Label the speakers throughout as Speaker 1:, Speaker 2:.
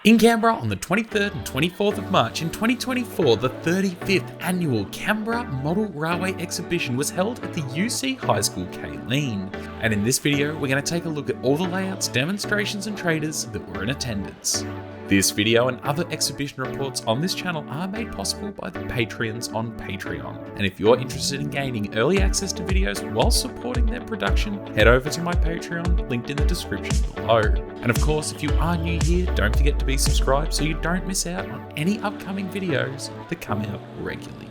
Speaker 1: In Canberra on the 23rd and 24th of March in 2024, the 35th annual Canberra Model Railway Exhibition was held at the UC High School Kaleen. And in this video, we're going to take a look at all the layouts, demonstrations and traders that were in attendance. This video and other exhibition reports on this channel are made possible by the Patreons on Patreon. And if you're interested in gaining early access to videos while supporting their production, head over to my Patreon, linked in the description below. And of course, if you are new here, don't forget to be subscribed so you don't miss out on any upcoming videos that come out regularly.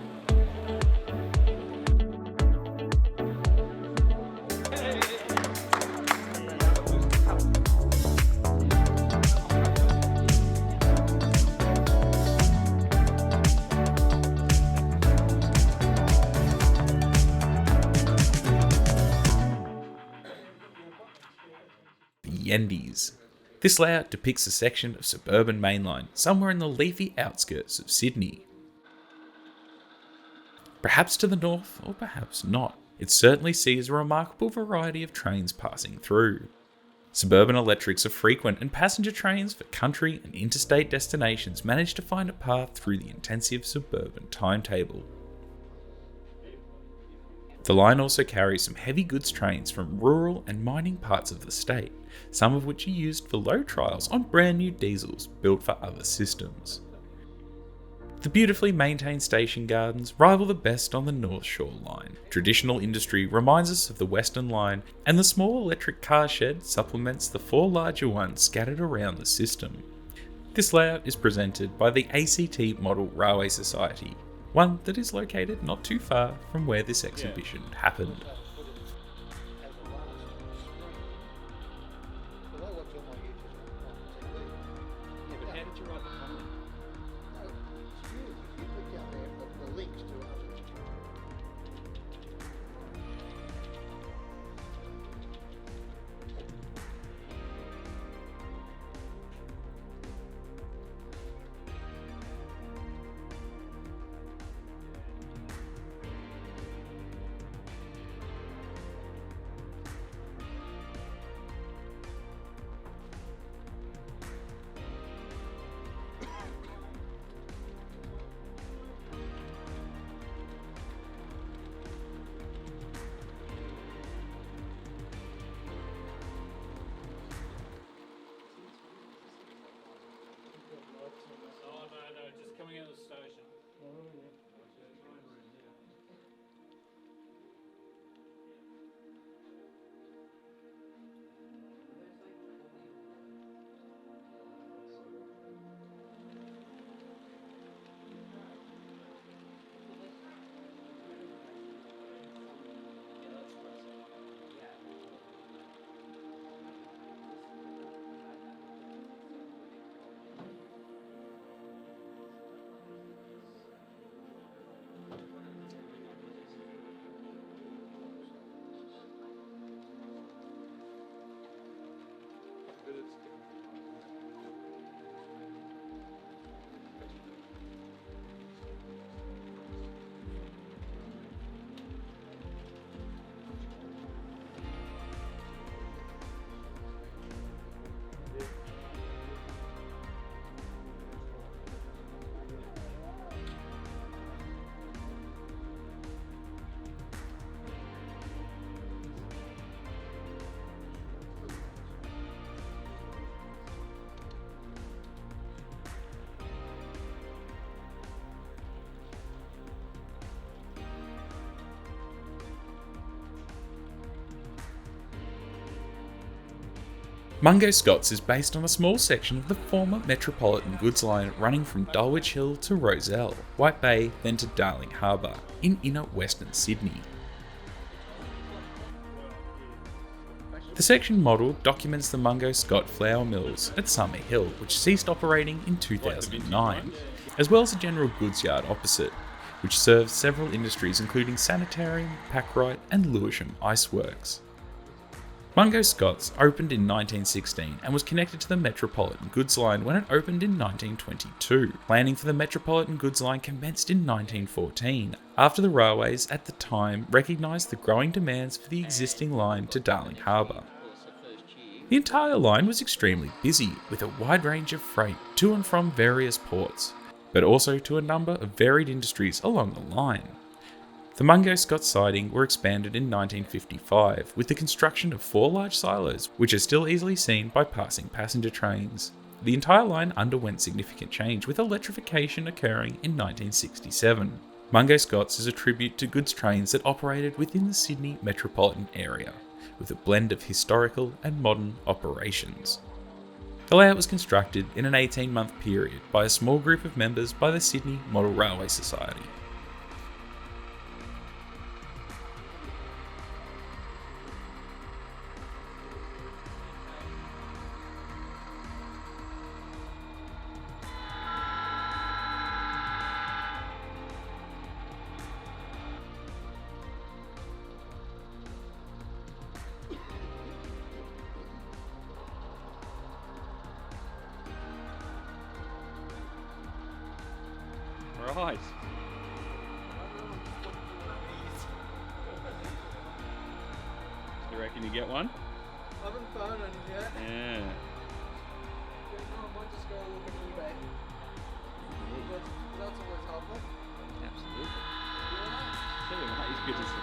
Speaker 1: Yendys. This layout depicts a section of suburban mainline, somewhere in the leafy outskirts of Sydney. Perhaps to the north, or perhaps not. It certainly sees a remarkable variety of trains passing through. Suburban electrics are frequent, and passenger trains for country and interstate destinations manage to find a path through the intensive suburban timetable. The line also carries some heavy goods trains from rural and mining parts of the state, some of which are used for low trials on brand new diesels built for other systems. The beautifully maintained station gardens rival the best on the North Shore line. Traditional industry reminds us of the Western line, and the small electric car shed supplements the four larger ones scattered around the system. This layout is presented by the ACT Model Railway Society, one that is located not too far from where this exhibition happened. Mungo Scots is based on a small section of the former Metropolitan goods line running from Dulwich Hill to Rozelle, White Bay, then to Darling Harbour, in inner western Sydney. The section model documents the Mungo Scott flour mills at Summer Hill, which ceased operating in 2009, as well as a general goods yard opposite, which serves several industries including sanitarium, Packrite and Lewisham Iceworks. Mungo Scots opened in 1916 and was connected to the Metropolitan goods line when it opened in 1922. Planning for the Metropolitan goods line commenced in 1914, after the railways at the time recognised the growing demands for the existing line to Darling Harbour. The entire line was extremely busy, with a wide range of freight to and from various ports, but also to a number of varied industries along the line. The Mungo Scott siding were expanded in 1955 with the construction of 4 large silos, which are still easily seen by passing passenger trains. The entire line underwent significant change, with electrification occurring in 1967. Mungo Scott's is a tribute to goods trains that operated within the Sydney metropolitan area, with a blend of historical and modern operations. The layout was constructed in an 18-month period by a small group of members by the Sydney Model Railway Society.
Speaker 2: Right. Do you reckon you get one?
Speaker 3: I haven't found any yet.
Speaker 2: Yeah.
Speaker 3: I might just go look at eBay. That's always helpful.
Speaker 2: Absolutely.
Speaker 3: Yeah.
Speaker 2: Tell you what, it's good to see you.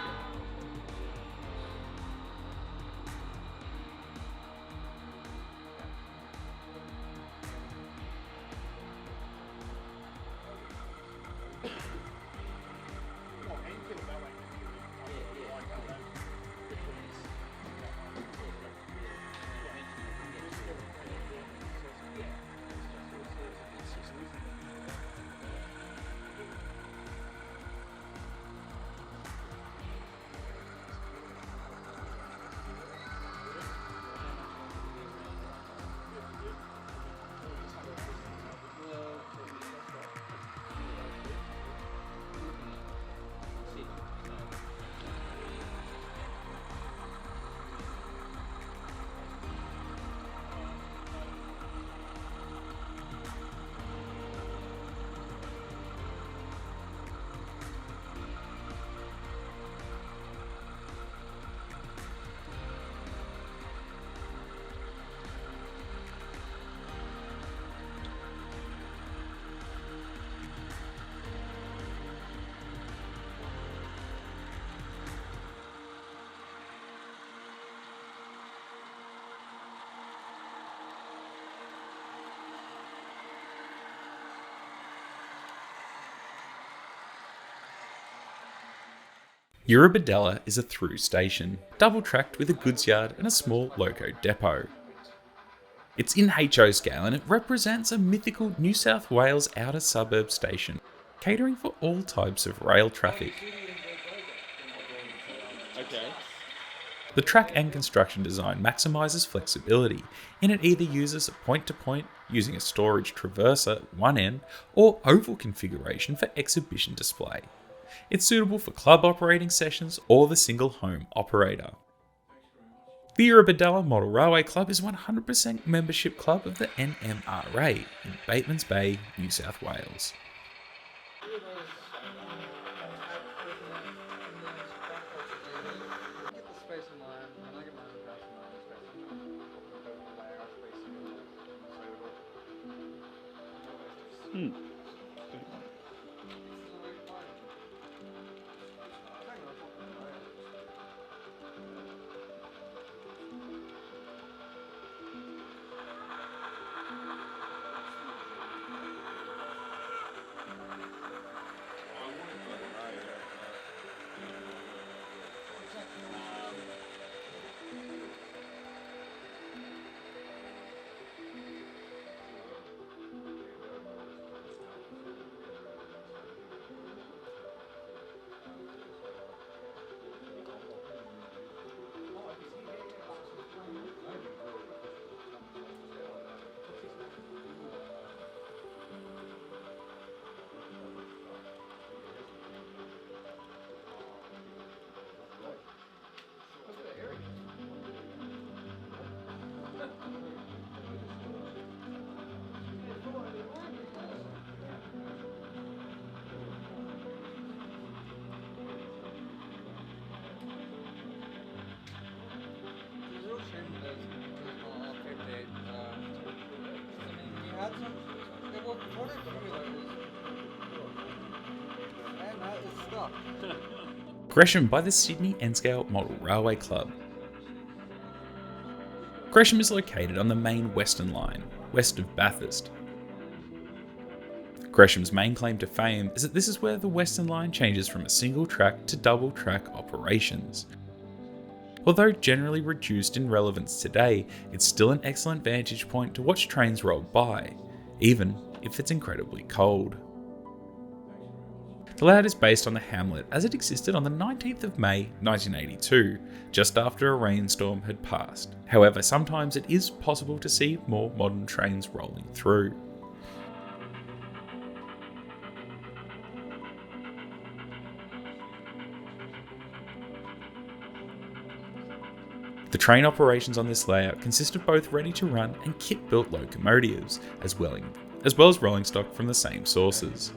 Speaker 1: Eurobodalla is a through station, double-tracked with a goods yard and a small Loco depot. It's in HO scale and it represents a mythical New South Wales outer suburb station, catering for all types of rail traffic.
Speaker 2: Okay.
Speaker 1: The track and construction design maximises flexibility, and it either uses a point-to-point using a storage traverser at one end or oval configuration for exhibition display. It's suitable for club operating sessions or the single home operator. The Eurobodalla Model Railway Club is 100% membership club of the NMRA in Batemans Bay, New South Wales.
Speaker 3: up.
Speaker 1: Gresham by the Sydney N-Scale Model Railway Club. Gresham is located on the main Western Line, west of Bathurst. Gresham's main claim to fame is that this is where the Western Line changes from a single track to double track operations. Although generally reduced in relevance today, it's still an excellent vantage point to watch trains roll by, even if it's incredibly cold. The layout is based on the hamlet as it existed on the 19th of May 1982, just after a rainstorm had passed. However, sometimes it is possible to see more modern trains rolling through. The train operations on this layout consist of both ready-to-run and kit-built locomotives, as well as rolling stock from the same sources.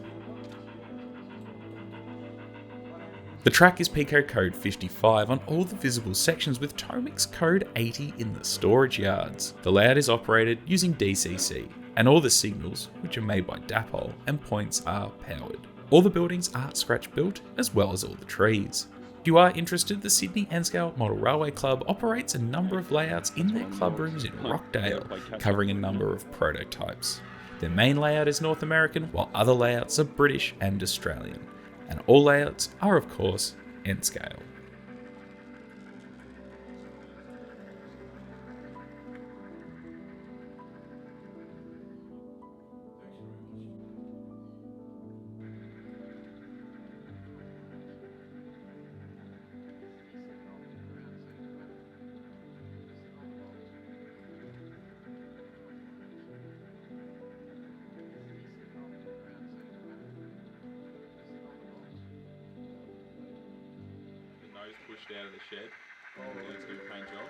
Speaker 1: The track is Pico code 55 on all the visible sections with Tomix code 80 in the storage yards. The layout is operated using DCC, and all the signals, which are made by Dapol, and points are powered. All the buildings are scratch built, as well as all the trees. If you are interested, the Sydney N-Scale Model Railway Club operates a number of layouts in their club rooms in Rockdale, covering a number of prototypes. Their main layout is North American, while other layouts are British and Australian. And all layouts are, of course, N-Scale.
Speaker 2: Pushed out of the shed. It's doing a paint job.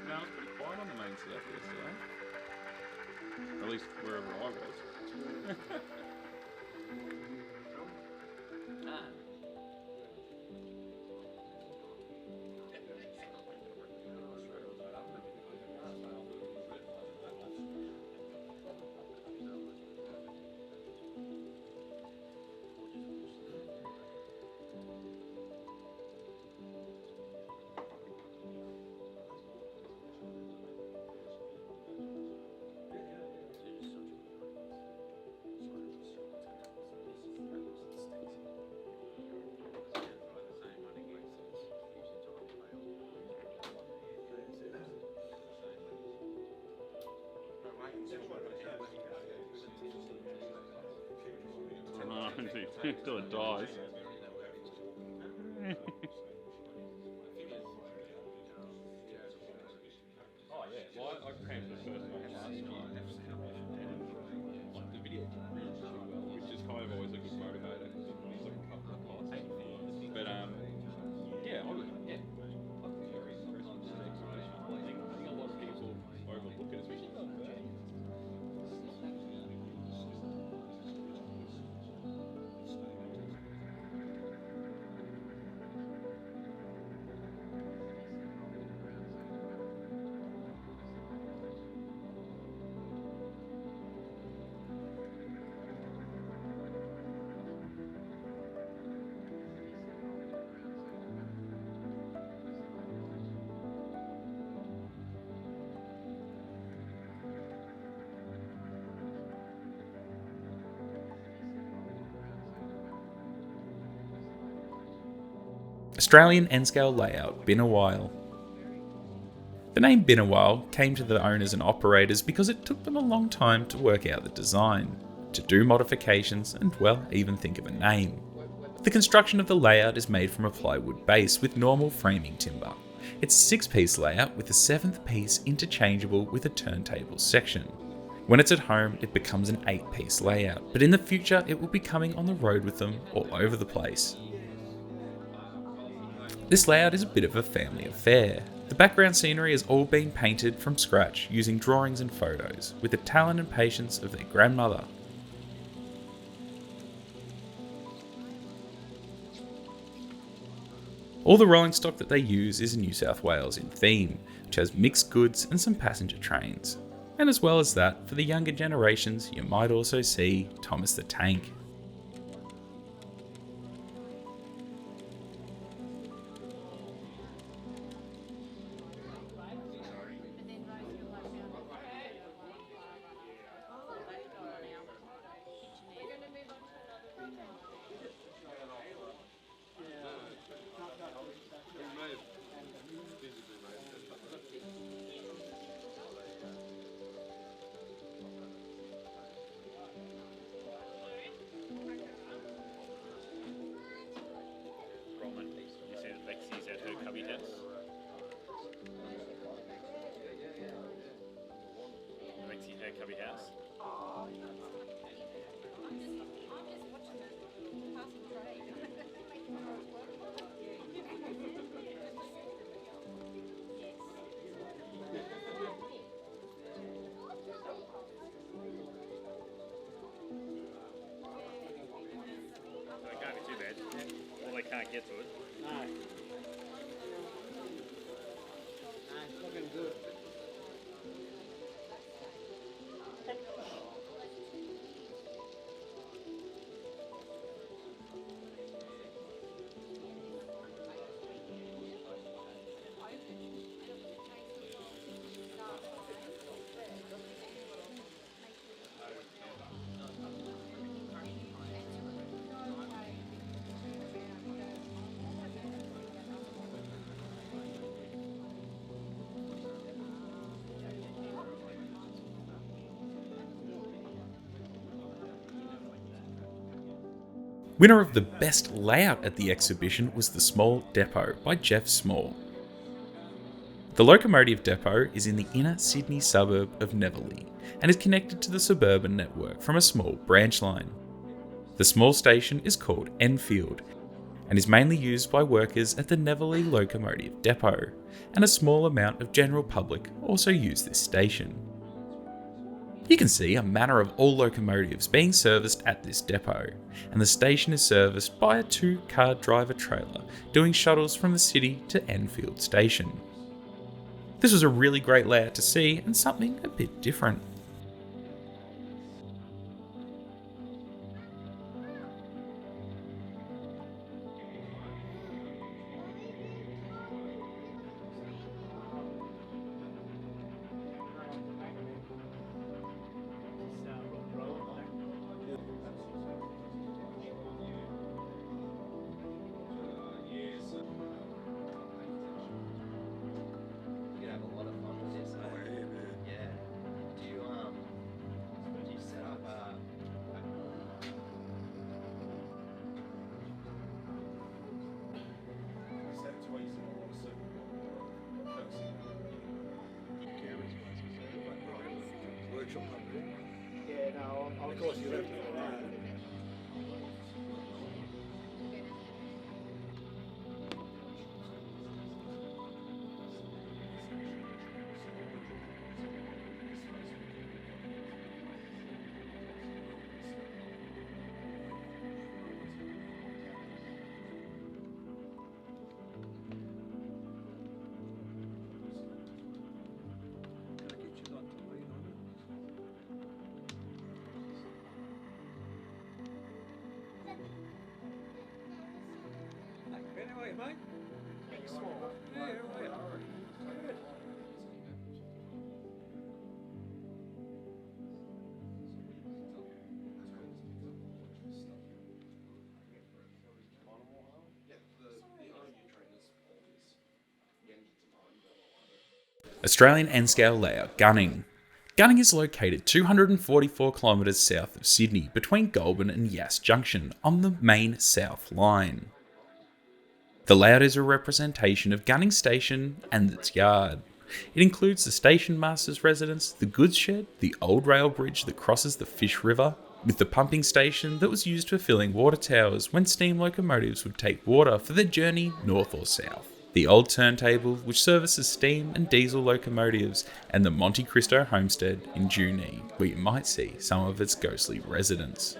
Speaker 2: No, it's pretty quiet on the main south yesterday. At least wherever I was. Until it dies. Oh yeah, well I crammed the first one last year. Like the video, which is kind of always a good motivator. It's like a couple of costs. But yeah, I would. Yeah. I'm very impressed with the exhibition. I think a lot of people overlook it, especially like that.
Speaker 1: Australian N-Scale layout, Binawyle. The name Binawyle came to the owners and operators because it took them a long time to work out the design, to do modifications and, well, even think of a name. The construction of the layout is made from a plywood base with normal framing timber. It's a 6-piece layout with a 7th piece interchangeable with a turntable section. When it's at home, it becomes an 8-piece layout, but in the future it will be coming on the road with them all over the place. This layout is a bit of a family affair. The background scenery has all been painted from scratch using drawings and photos, with the talent and patience of their grandmother. All the rolling stock that they use is New South Wales in theme, which has mixed goods and some passenger trains. And as well as that, for the younger generations, you might also see Thomas the Tank.
Speaker 4: cubby house.
Speaker 3: I'm just watching the passing train. Making sure it's working.
Speaker 4: So it can't be too bad. Or they can't get to it.
Speaker 5: No. No, it's looking good.
Speaker 1: Winner of the best layout at the exhibition was the Small Depot by Jeff Small. The locomotive depot is in the inner Sydney suburb of Netherley and is connected to the suburban network from a small branch line. The small station is called Enfield and is mainly used by workers at the Netherley Locomotive Depot, and a small amount of general public also use this station. You can see a manner of all locomotives being serviced at this depot, and the station is serviced by a 2-car driver trailer doing shuttles from the city to Enfield Station. This was a really great layout to see and something a bit different.
Speaker 6: You have a lot of fun with this, yeah. Do you set up
Speaker 5: Workshop company. Yeah, no, of course you have to do that. Anyway, mate. Yeah, right. Good.
Speaker 1: Australian N-scale layout Gunning. Gunning is located 244 kilometres south of Sydney between Goulburn and Yass Junction on the main South Line. The layout is a representation of Gunning Station and its yard. It includes the station master's residence, the goods shed, the old rail bridge that crosses the Fish River, with the pumping station that was used for filling water towers when steam locomotives would take water for their journey north or south, the old turntable which services steam and diesel locomotives, and the Monte Cristo homestead in Junee, where you might see some of its ghostly residents.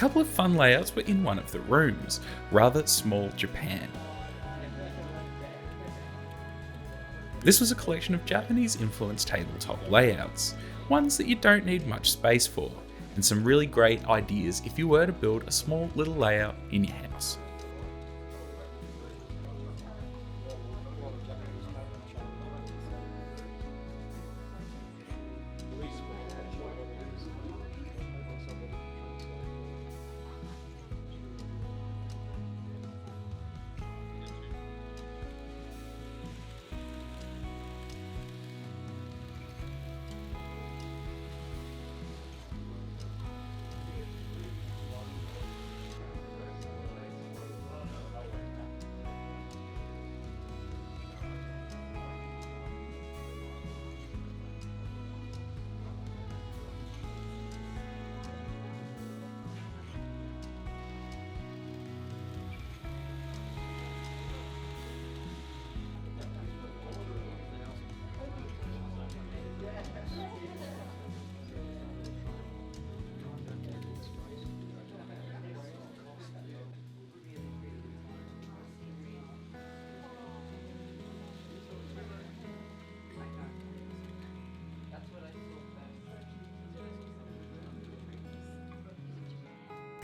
Speaker 1: couple of fun layouts were in one of the rooms, rather small Japan. This was a collection of Japanese-influenced tabletop layouts, ones that you don't need much space for, and some really great ideas if you were to build a small little layout in your house.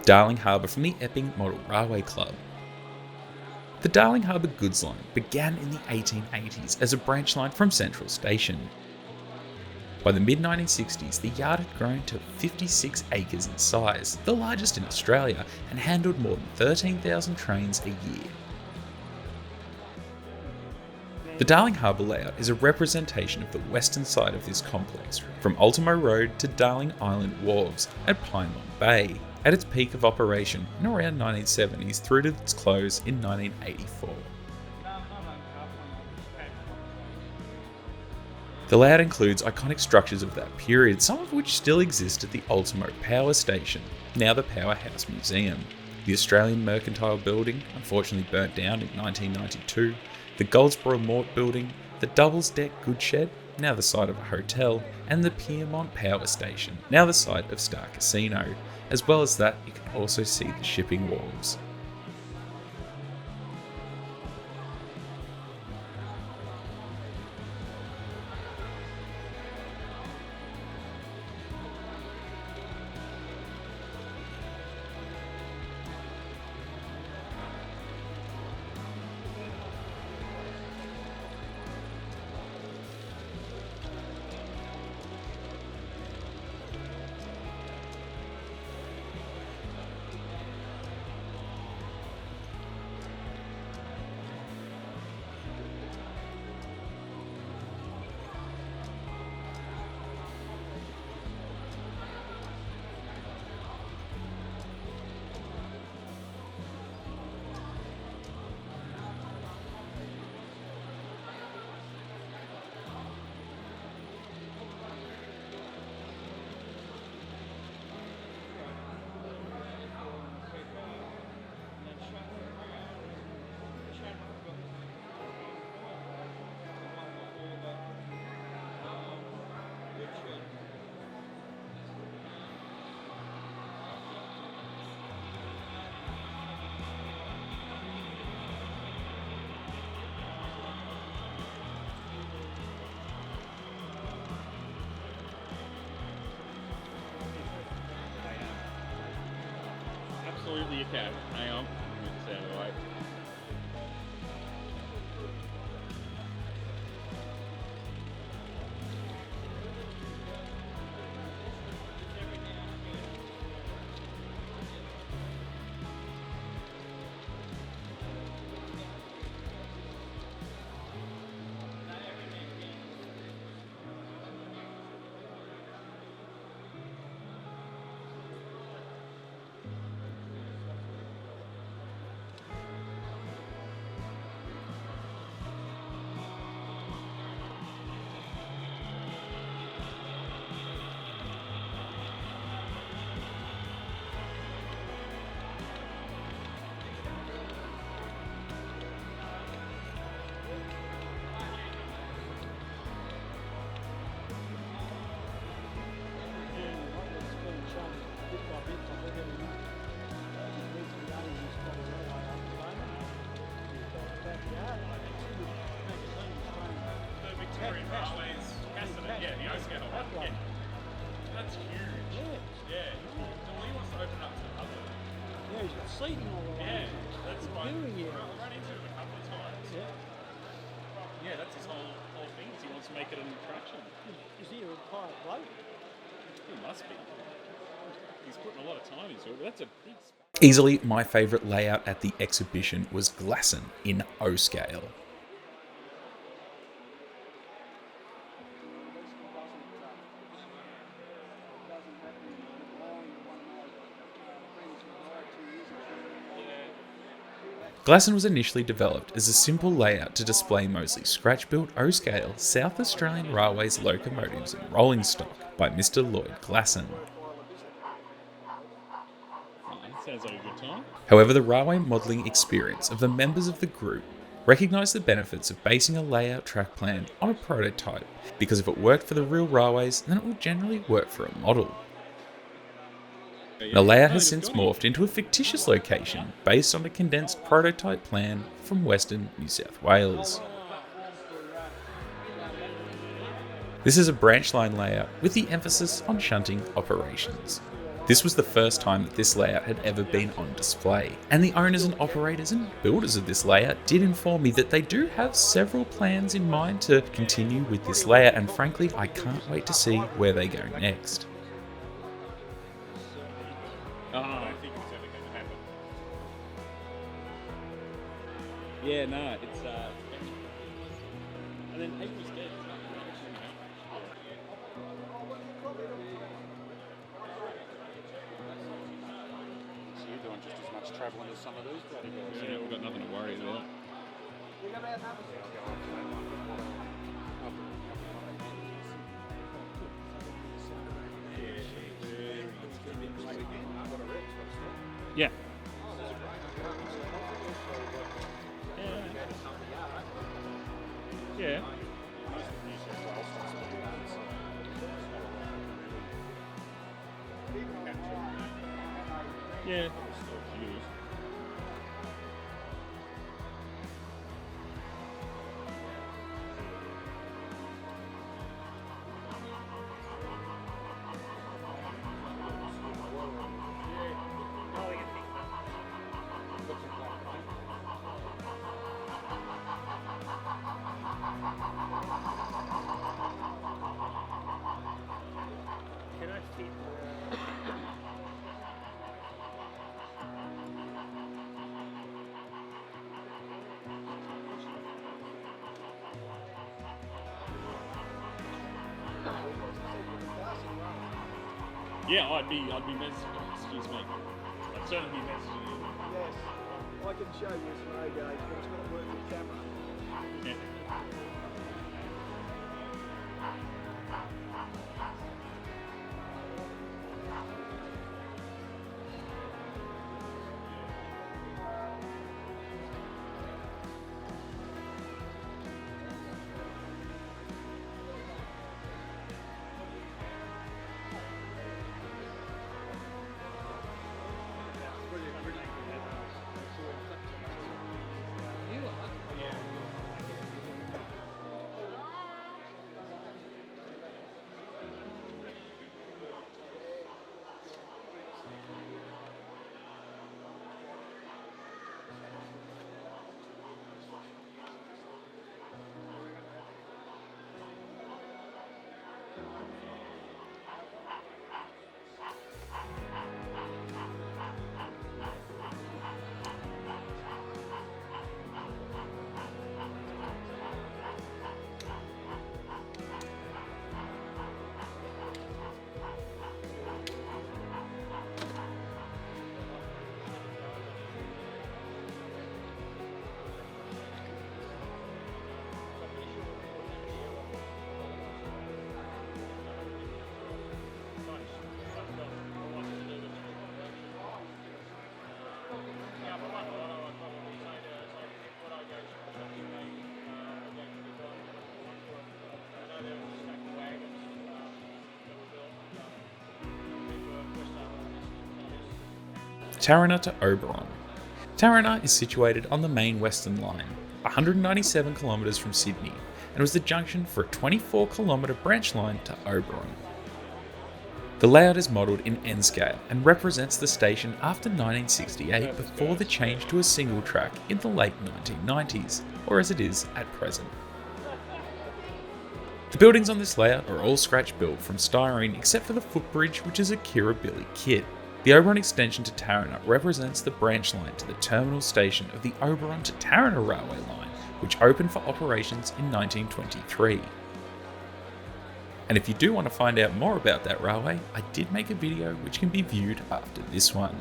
Speaker 1: Darling Harbour from the Epping Model Railway Club. The Darling Harbour goods line began in the 1880s as a branch line from Central Station. By the mid-1960s, the yard had grown to 56 acres in size, the largest in Australia, and handled more than 13,000 trains a year. The Darling Harbour layout is a representation of the western side of this complex, from Ultimo Road to Darling Island Wharves at Pynemont Bay, at its peak of operation in around 1970s through to its close in 1984. The layout includes iconic structures of that period, some of which still exist at the Ultimo Power Station, now the Powerhouse Museum, the Australian Mercantile Building, unfortunately burnt down in 1992, the Goldsboro Mort Building, the Doubles Deck Goods Shed, now the site of a hotel, and the Piermont Power Station, now the site of Star Casino. As well as that, you can also see the shipping wharves.
Speaker 2: Absolutely you can. Hang on. Let me just out of the way.
Speaker 4: Yeah, he wants to open up to the public.
Speaker 5: Yeah, he's got seating all the way.
Speaker 4: Yeah, that's fine.
Speaker 5: Doing it.
Speaker 4: I've run into him a couple of times. Yeah, that's his whole thing. Is he wants to make it an attraction.
Speaker 5: Is he a retired bloke?
Speaker 4: He must be. He's putting a lot of time into it. But that's a big space.
Speaker 1: Easily my favourite layout at the exhibition was Glasson in O scale. Glasson was initially developed as a simple layout to display mostly scratch-built O-scale South Australian Railways locomotives and rolling stock by Mr. Lloyd Glasson.
Speaker 4: Sounds like a good time.
Speaker 1: However, the railway modelling experience of the members of the group recognised the benefits of basing a layout track plan on a prototype, because if it worked for the real railways, then it will generally work for a model. The layout has since morphed into a fictitious location based on a condensed prototype plan from Western New South Wales. This is a branch line layout with the emphasis on shunting operations. This was the first time that this layout had ever been on display, and the owners and operators and builders of this layout did inform me that they do have several plans in mind to continue with this layout, and frankly I can't wait to see where they go next.
Speaker 4: I don't think it's ever going to happen. Yeah, no, it's and then April's dead.
Speaker 7: So you're doing just as much travelling as some of these bloody guys.
Speaker 4: Yeah, we've got nothing to worry about. Yeah. Yeah. Yeah.
Speaker 5: Can I fit
Speaker 4: Yeah, I'd be messaging. Excuse me. I'd certainly be messaging you.
Speaker 5: Yes, I can show you a snow gauge, but it's not working with camera.
Speaker 4: Yeah.
Speaker 1: Tarana to Oberon. Tarana is situated on the main Western Line, 197 kilometres from Sydney, and was the junction for a 24-kilometre branch line to Oberon. The layout is modelled in N scale and represents the station after 1968 before the change to a single track in the late 1990s, or as it is at present. The buildings on this layout are all scratch built from styrene except for the footbridge, which is a Kirribilli kit. The Oberon extension to Tarana represents the branch line to the terminal station of the Oberon to Tarana railway line, which opened for operations in 1923. And if you do want to find out more about that railway, I did make a video which can be viewed after this one.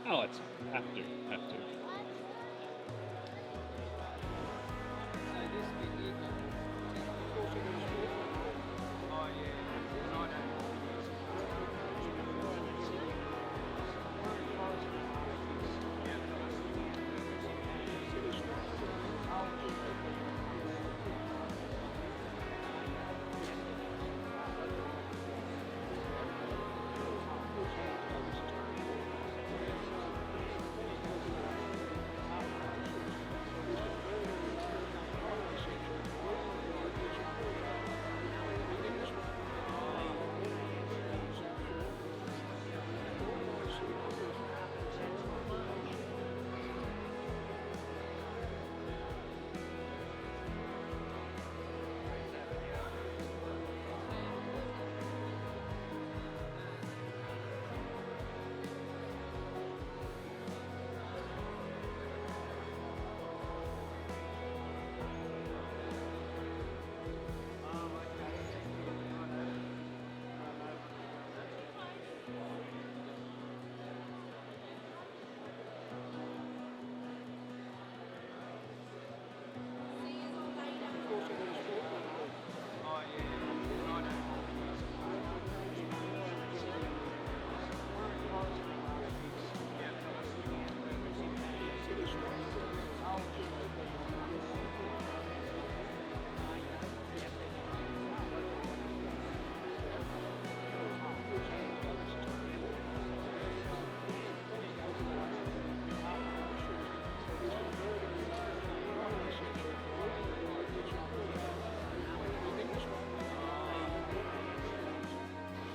Speaker 2: Oh, it's have to.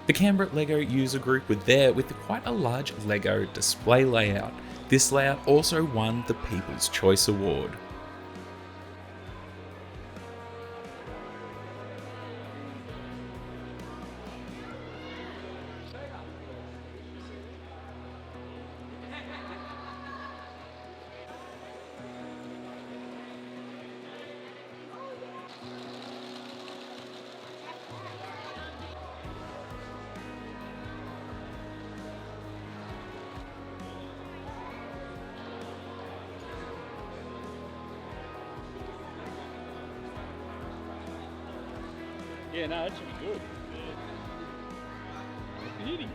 Speaker 1: The Canberra Lego user group were there with quite a large Lego display layout. This layout also won the People's Choice Award.
Speaker 2: Yeah, no, that should be good. Beauty.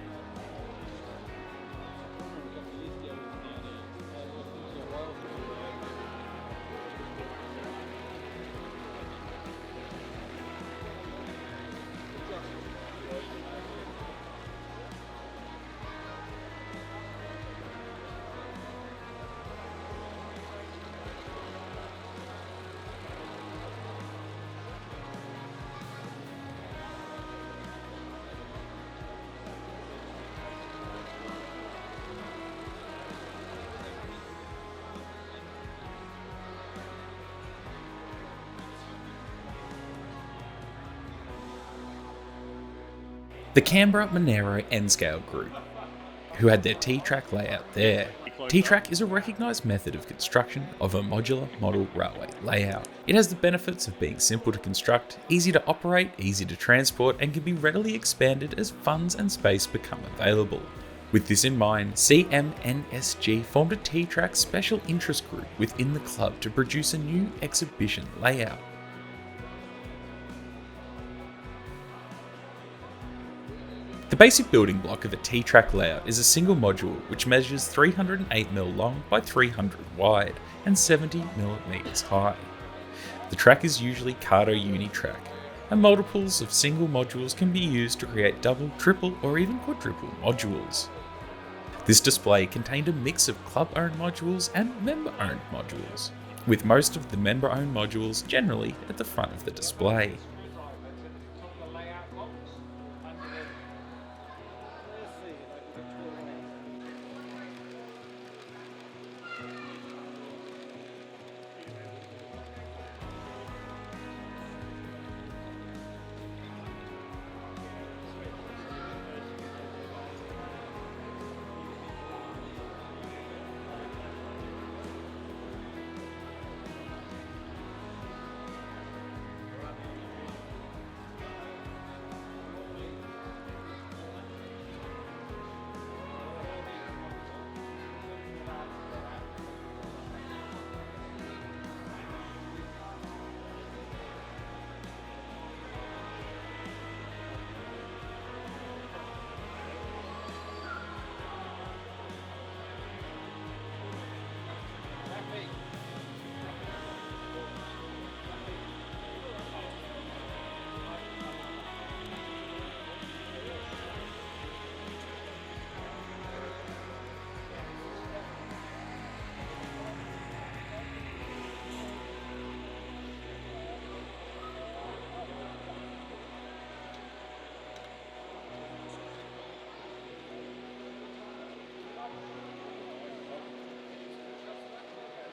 Speaker 1: The Canberra Monero N-Scale group, who had their T-track layout there. T-track is a recognised method of construction of a modular model railway layout. It has the benefits of being simple to construct, easy to operate, easy to transport, and can be readily expanded as funds and space become available. With this in mind, CMNSG formed a T-track special interest group within the club to produce a new exhibition layout. The basic building block of a T-track layout is a single module which measures 308mm long by 300 wide and 70mm high. The track is usually Cardo Unitrack, and multiples of single modules can be used to create double, triple, or even quadruple modules. This display contained a mix of club-owned modules and member-owned modules, with most of the member-owned modules generally at the front of the display.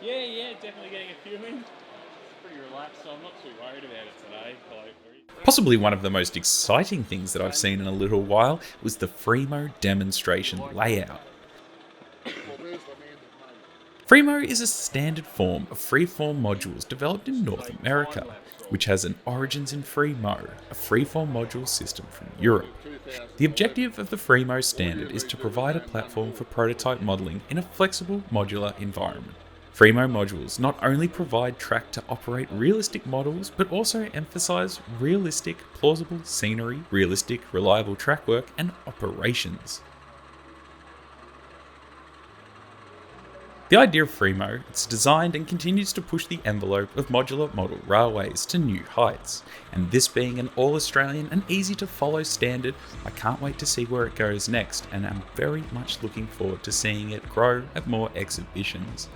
Speaker 4: Yeah, definitely getting a few in. It's pretty relaxed, so I'm not too worried about it today.
Speaker 1: Possibly one of the most exciting things that I've seen in a little while was the Fremo demonstration layout. Fremo is a standard form of freeform modules developed in North America, which has an origins in Fremo, a freeform module system from Europe. The objective of the Fremo standard is to provide a platform for prototype modelling in a flexible modular environment. Fremo modules not only provide track to operate realistic models, but also emphasise realistic, plausible scenery, realistic, reliable track work, and operations. The idea of Fremo is designed and continues to push the envelope of modular model railways to new heights, and this being an all-Australian and easy-to-follow standard, I can't wait to see where it goes next, and I'm very much looking forward to seeing it grow at more exhibitions.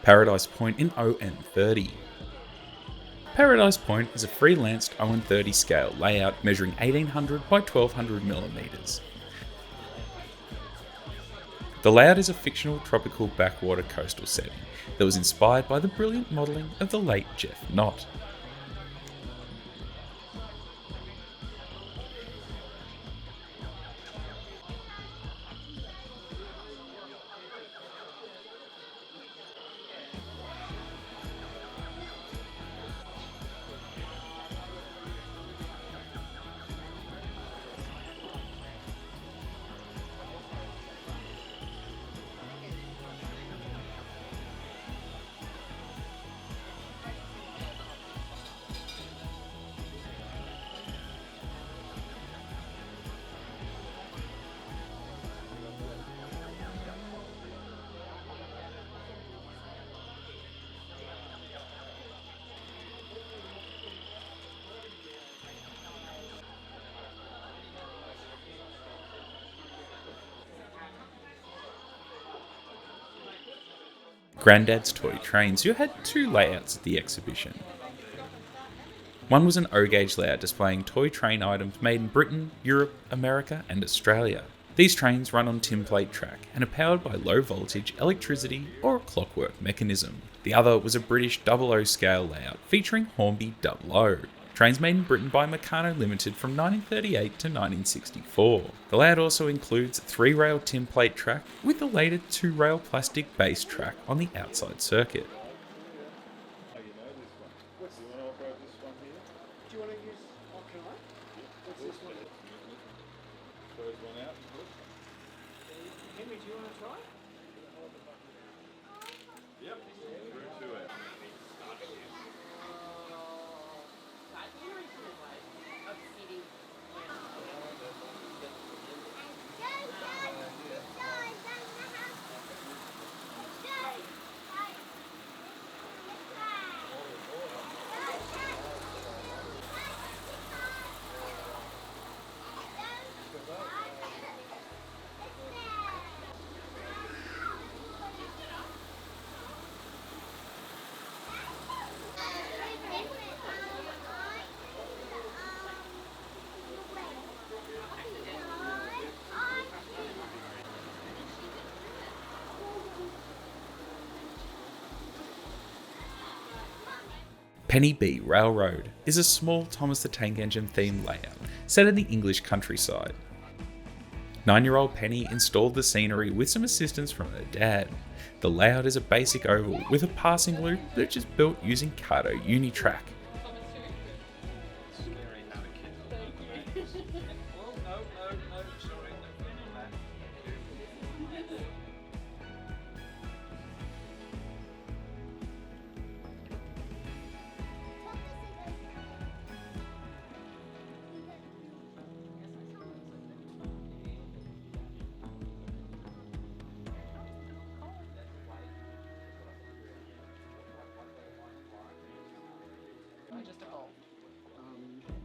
Speaker 1: Paradise Point in ON30. Paradise Point is a freelanced ON30 scale layout measuring 1800 by 1200 millimeters. The layout is a fictional tropical backwater coastal setting that was inspired by the brilliant modelling of the late Jeff Knott. Grandads Toy Trains, who had two layouts at the exhibition. One was an O-gauge layout displaying toy train items made in Britain, Europe, America and Australia. These trains run on tinplate track and are powered by low voltage electricity or a clockwork mechanism. The other was a British 00 scale layout featuring Hornby 00. Trains made in Britain by Meccano Limited from 1938 to 1964. The layout also includes a 3-rail tinplate track with a later 2-rail plastic base track on the outside circuit.
Speaker 5: Do you want to use, can I?
Speaker 2: Yep. Through to it.
Speaker 1: Penny B Railroad is a small Thomas the Tank Engine themed layout set in the English countryside. 9-year-old Penny installed the scenery with some assistance from her dad. The layout is a basic oval with a passing loop which is built using Cardo Unitrack.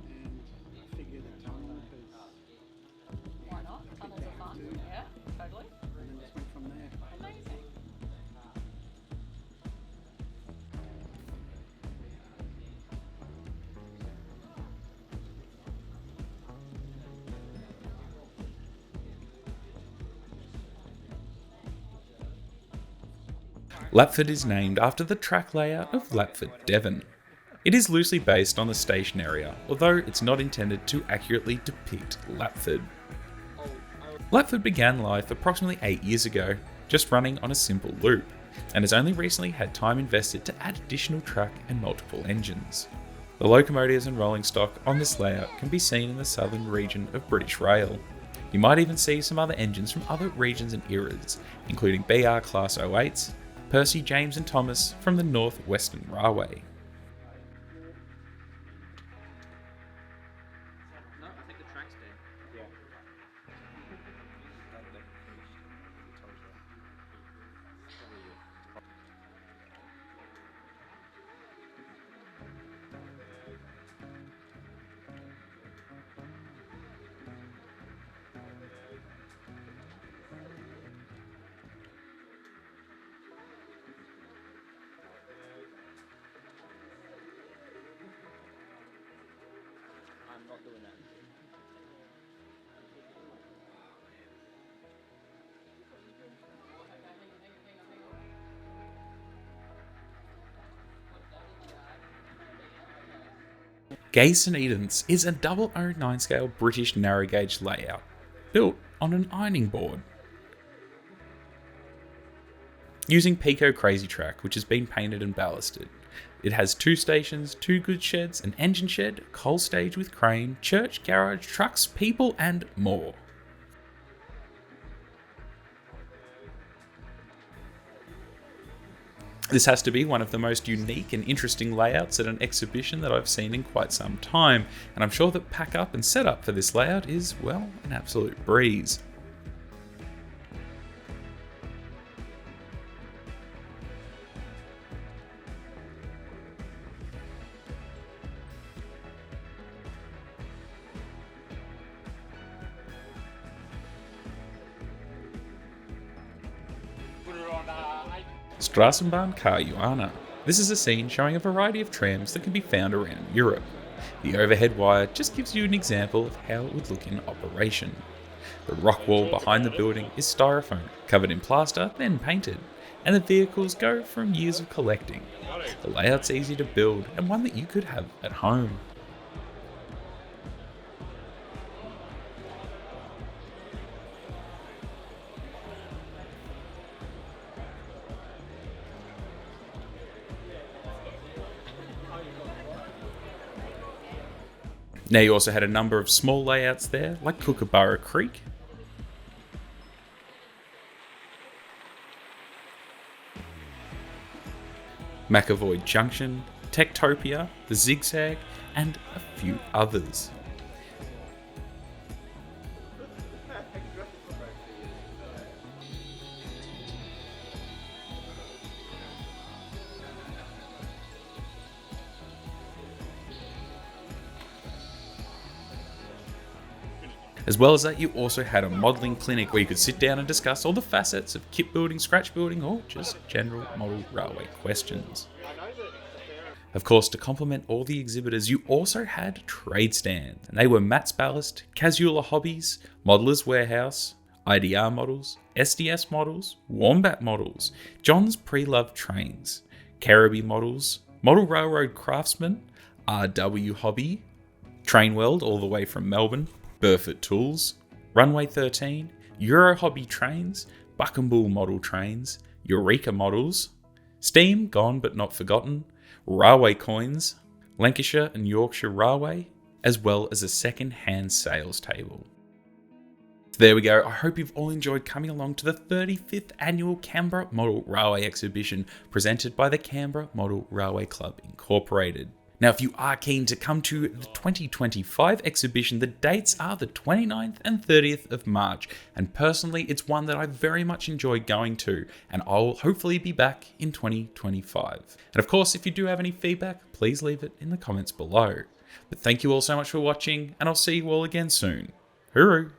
Speaker 5: And I figure the tunnel is,
Speaker 3: Why not? Tunnels are fun. Yeah, totally.
Speaker 5: and then just went from there.
Speaker 3: Amazing.
Speaker 1: Lapford is named after the track layout of Lapford, Devon. It is loosely based on the station area, although it's not intended to accurately depict Lapford. Lapford began life approximately 8 years ago, just running on a simple loop, and has only recently had time invested to add additional track and multiple engines. The locomotives and rolling stock on this layout can be seen in the southern region of British Rail. You might even see some other engines from other regions and eras, including BR Class 08s, Percy, James and Thomas from the North Western Railway.
Speaker 6: No, I think the track's dead.
Speaker 5: Yeah.
Speaker 6: I'm not doing that.
Speaker 1: Gaye and Ediths is a 009 scale British narrow gauge layout, built on an ironing board. Using Pico Crazy Track, which has been painted and ballasted. It has 2 stations, 2 goods sheds, an engine shed, coal stage with crane, church, garage, trucks, people and more. This has to be one of the most unique and interesting layouts at an exhibition that I've seen in quite some time, and I'm sure that pack up and setup for this layout is, well, an absolute breeze. StrassenBahn Caruana. This is a scene showing a variety of trams that can be found around Europe. The overhead wire just gives you an example of how it would look in operation. The rock wall behind the building is styrofoam, covered in plaster, then painted, and the vehicles go from years of collecting. The layout's easy to build and one that you could have at home. Now you also had a number of small layouts there, like Kookaburra Creek, McAvoy Junction, Techtopia, the Zigzag, and a few others. As well as that, you also had a modelling clinic where you could sit down and discuss all the facets of kit building, scratch building, or just general model railway questions. Of course, to complement all the exhibitors, you also had trade stands, and they were Matt's Ballast, Casula Hobbies, Modeller's Warehouse, IDR models, SDS models, Wombat models, John's Pre-Loved Trains, Kerriby models, Model Railroad Craftsman, RW Hobby, Trainweld all the way from Melbourne, Burford Tools, Runway 13, Euro Hobby Trains, Buck and Bull Model Trains, Eureka Models, Steam Gone But Not Forgotten, Railway Coins, Lancashire and Yorkshire Railway, as well as a second-hand sales table. So there we go. I hope you've all enjoyed coming along to the 35th annual Canberra Model Railway Exhibition presented by the Canberra Model Railway Club Incorporated. Now, if you are keen to come to the 2025 exhibition, the dates are the 29th and 30th of March, and personally, it's one that I very much enjoy going to, and I'll hopefully be back in 2025. And of course, if you do have any feedback, please leave it in the comments below. But thank you all so much for watching, and I'll see you all again soon. Hooroo!